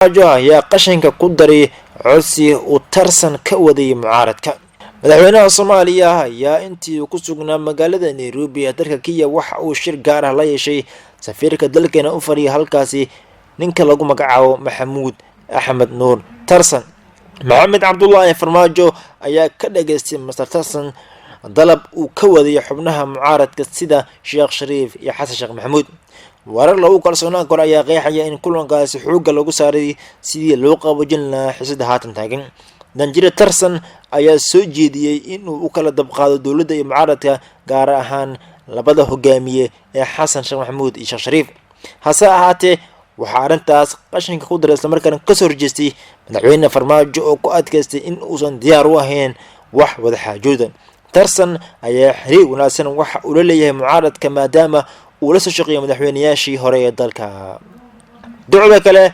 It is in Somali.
يا قشنك قدري عسي وترسن كودي معارضك madaxweynaha Soomaaliya ayaa intii uu ku sugnaa magaalada Nairobi ee dalka Kenya waxa uu shir gaar ah la yeeshay safiirka dalkeena u fariya halkaasi ninka lagu magacaabo Maxamuud Axmed Nuur Tarsan. Maxamed Cabdullaahi Farmaajo ayaa ka dhageystay Mr. Tarsan dalab uu ka wadiyay xubnaha mucaaradka sida Sheekh Shariif iyo Xasan Sheekh Maxamuud. warar lagu kalsoonaan karo ayaa qeexaya in kulankaasi xoogga lagu saaray sidii loo qaboojin lahaa xiisada haatan taagan. danjire Tarsan ayaa soo jeediyay in uu kala dabqaado dawladda iyo mucaaradka gaar ahaan labada hogaamiye ee Xasan Sheekh Maxamuud iyo Sheekh Shariif. hase ahaatee waxa arintaas qashinka ku daray isla markaana ka soo horjeestay madaxweyne Farmaajo oo ku adkaystay in uusan diyaar u ahayn wax wada xaajooda. Tarsan ayaa xiriir wanaagsan waxa uu la leeyahay mucaaradka maadaama uu la soo shaqeeyay madaxweynayaashii hore ee dalka. dowladda kale